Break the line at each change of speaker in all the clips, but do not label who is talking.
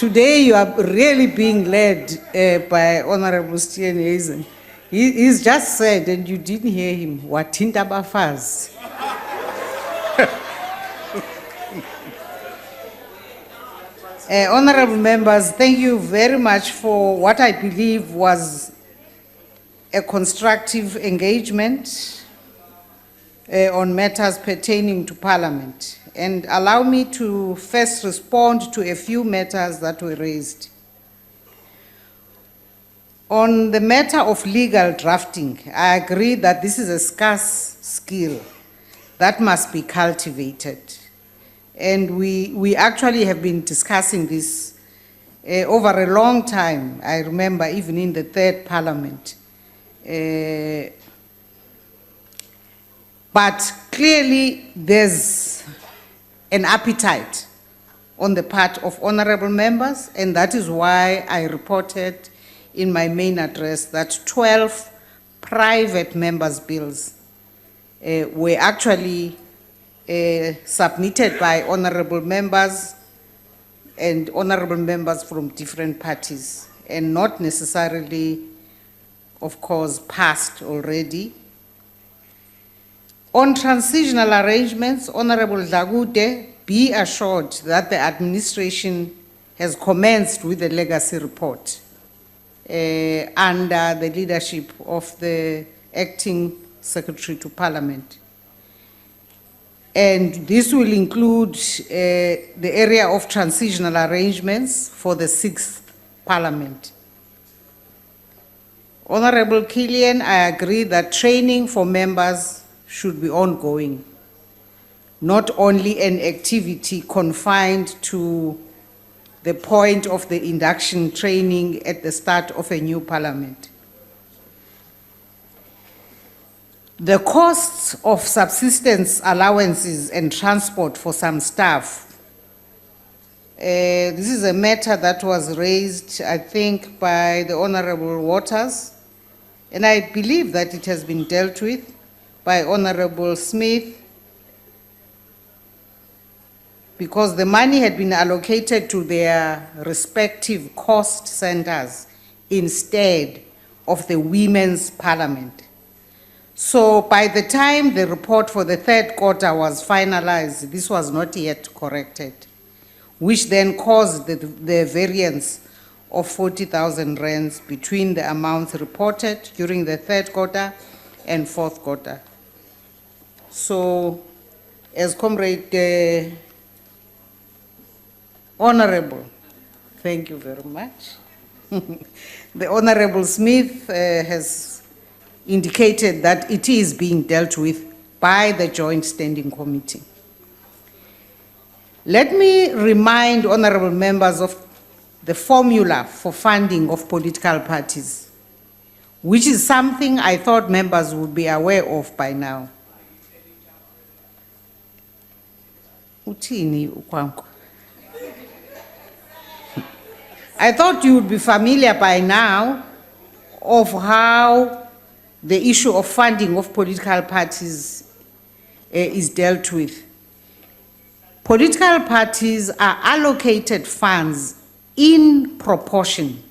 Today you are really being led by Honorable Steenhuisen. He's just said, and you didn't hear him, Watinta Bafaz. Honorable members, thank you very much for what I believe was a constructive engagement on matters pertaining to Parliament. And allow me to first respond to a few matters that were raised. On the matter of legal drafting, I agree that this is a scarce skill that must be cultivated. And we actually have been discussing this over a long time. I remember even in the third Parliament. But clearly there's an appetite on the part of honorable members, and that is why I reported in my main address that 12 private members' bills were actually submitted by honorable members and honorable members from different parties, and not necessarily, of course, passed already. On transitional arrangements, Honorable Dlagude, be assured that the administration has commenced with the legacy report under the leadership of the acting Secretary to Parliament. And this will include the area of transitional arrangements for the 6th Parliament. Honorable Killian, I agree that training for members should be ongoing, not only an activity confined to the point of the induction training at the start of a new Parliament. The costs of subsistence allowances and transport for some staff. This is a matter that was raised, I think, by the Honorable Waters, and I believe that it has been dealt with by Honorable Smith, because the money had been allocated to their respective cost centers instead of the Women's Parliament. So by the time the report for the third quarter was finalized, this was not yet corrected, which then caused the variance of 40,000 rands between the amounts reported during the third quarter and fourth quarter. So, as Comrade Honorable, thank you very much. The Honorable Smith has indicated that it is being dealt with by the Joint Standing Committee. Let me remind honorable members of the formula for funding of political parties, which is something I thought members would be aware of by now. I thought you would be familiar by now of how the issue of funding of political parties is dealt with. Political parties are allocated funds in proportion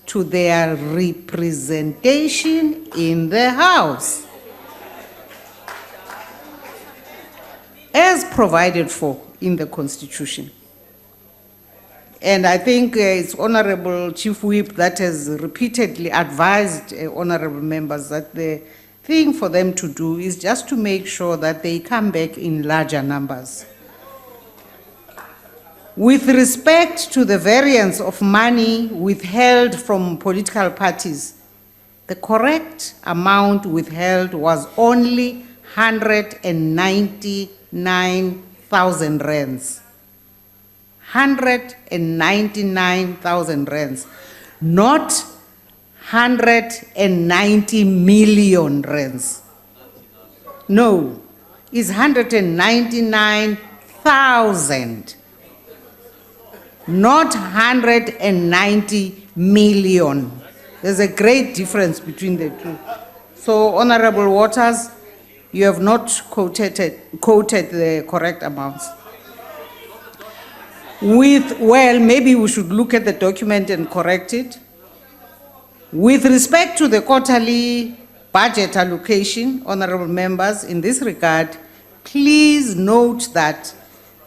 to their representation in the House, as provided for in the Constitution. And I think it's Honorable Chief Whip that has repeatedly advised honorable members that the thing for them to do is just to make sure that they come back in larger numbers. With respect to the variance of money withheld from political parties, the correct amount withheld was only 199,000 rands. 199,000 rands, not 190 million rands. No, it's 199,000, not 190 million. There's a great difference between the two. So, Honorable Waters, you have not quoted the correct amounts. well, maybe we should look at the document and correct it. With respect to the quarterly budget allocation, honorable members, in this regard, please note that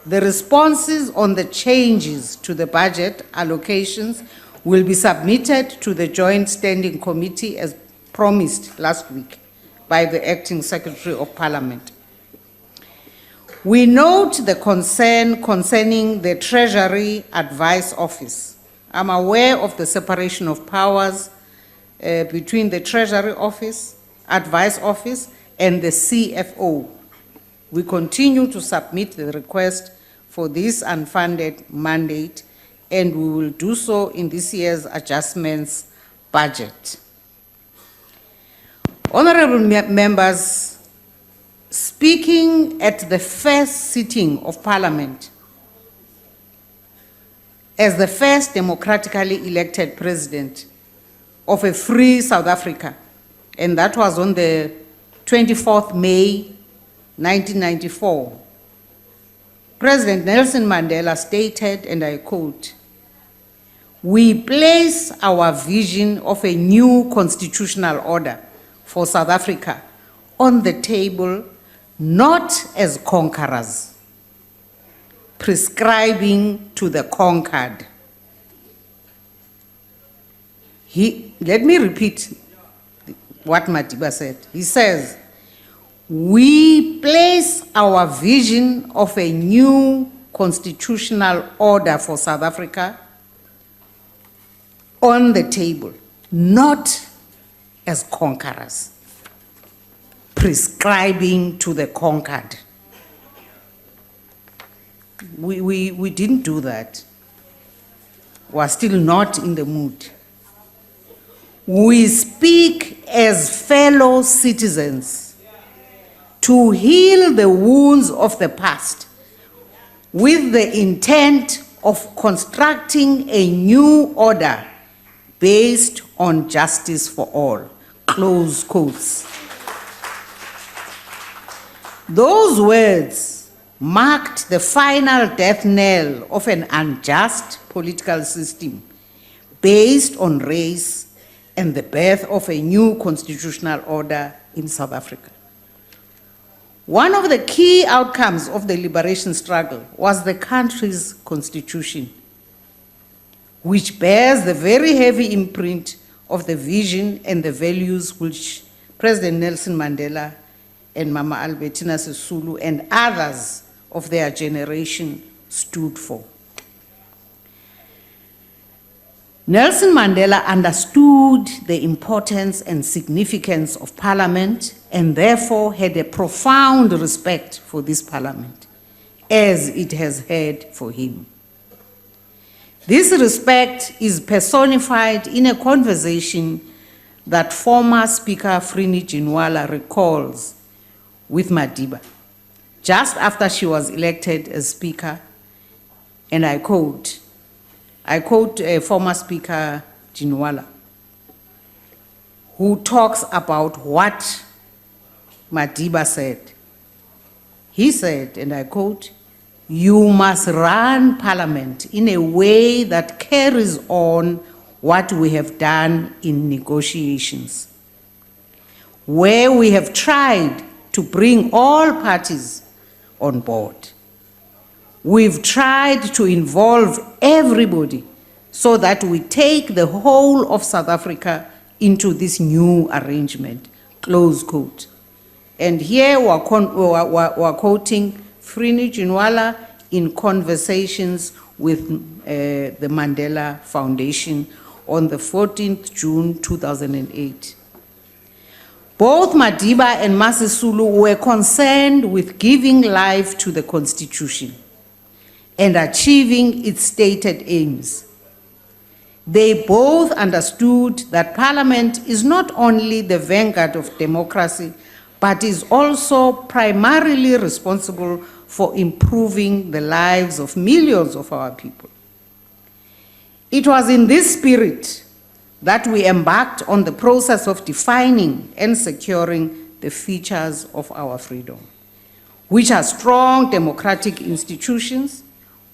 the responses on the changes to the budget allocations will be submitted to the Joint Standing Committee as promised last week by the Acting Secretary of Parliament. We note the concern concerning the Treasury Advice Office. I'm aware of the separation of powers between the Treasury Advice Office and the CFO. We continue to submit the request for this unfunded mandate, and we will do so in this year's adjustments budget. Honorable members, speaking at the first sitting of Parliament as the first democratically elected president of a free South Africa, and that was on the 24th May 1994, President Nelson Mandela stated, and I quote, "We place our vision of a new constitutional order for South Africa on the table not as conquerors, prescribing to the conquered." Let me repeat what Madiba said. He says, "We place our vision of a new constitutional order for South Africa on the table, not as conquerors, prescribing to the conquered." We didn't do that. We're still not in the mood. We speak as fellow citizens to heal the wounds of the past with the intent of constructing a new order based on justice for all. Close quotes. Those words marked the final death knell of an unjust political system based on race and the birth of a new constitutional order in South Africa. One of the key outcomes of the liberation struggle was the country's constitution, which bears the very heavy imprint of the vision and the values which President Nelson Mandela and Mama Albertina Sisulu and others of their generation stood for. Nelson Mandela understood the importance and significance of Parliament and therefore had a profound respect for this Parliament, as it has had for him. This respect is personified in a conversation that former Speaker Frini Ginwala recalls with Madiba, just after she was elected as Speaker, and I quote former Speaker Ginwala, who talks about what Madiba said. He said, and I quote, "You must run Parliament in a way that carries on what we have done in negotiations, where we have tried to bring all parties on board. We've tried to involve everybody so that we take the whole of South Africa into this new arrangement," close quote. And here we're quoting Frini Ginwala in conversations with the Mandela Foundation on the 14th June 2008. Both Madiba and Masisulu were concerned with giving life to the Constitution and achieving its stated aims. They both understood that Parliament is not only the vanguard of democracy, but is also primarily responsible for improving the lives of millions of our people. It was in this spirit that we embarked on the process of defining and securing the features of our freedom, which are strong democratic institutions,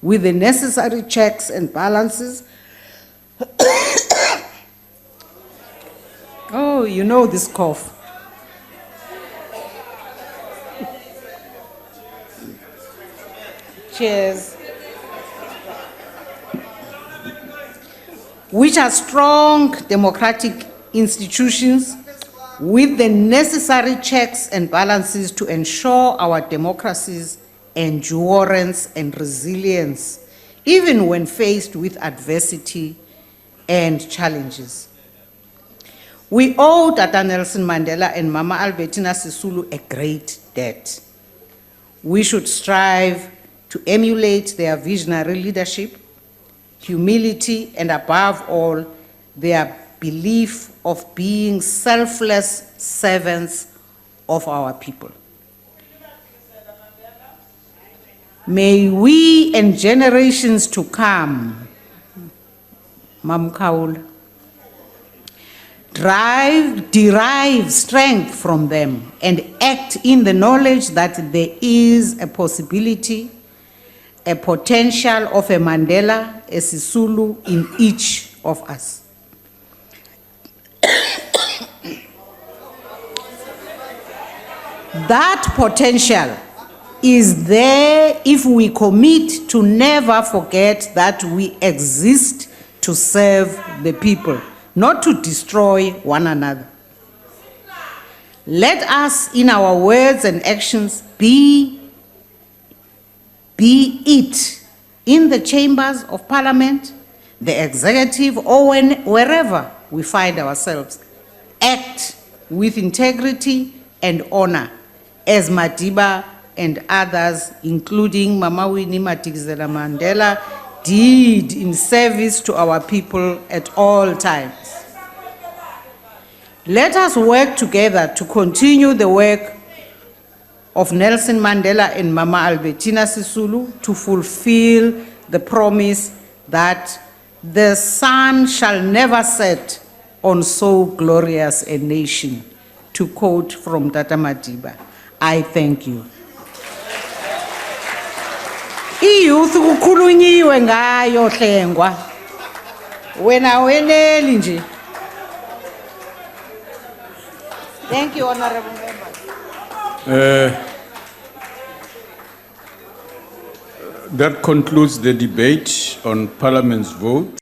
with the necessary checks and balances. Oh, you know this cough. Cheers. Which are strong democratic institutions with the necessary checks and balances to ensure our democracy's endurance and resilience, even when faced with adversity and challenges. We owe Tata Nelson Mandela and Mama Albertina Sisulu a great debt. We should strive to emulate their visionary leadership, humility, and above all, their belief of being selfless servants of our people. May we and generations to come, Mam Kaul, derive strength from them and act in the knowledge that there is a possibility, a potential of a Mandela, a Sisulu in each of us. That potential is there if we commit to never forget that we exist to serve the people, not to destroy one another. Let us, in our words and actions, be it in the chambers of Parliament, the executive, or wherever we find ourselves, act with integrity and honor, as Madiba and others, including Mama Winnie Madikizela Mandela, did in service to our people at all times. Let us work together to continue the work of Nelson Mandela and Mama Albertina Sisulu to fulfill the promise that the sun shall never set on so glorious a nation, to quote from Tata Madiba. I thank you. Iyouth kukhulunyiwe ngayo hlengwa. Wena weneli nje. Thank you, honorable members.
That concludes the debate on Parliament's vote.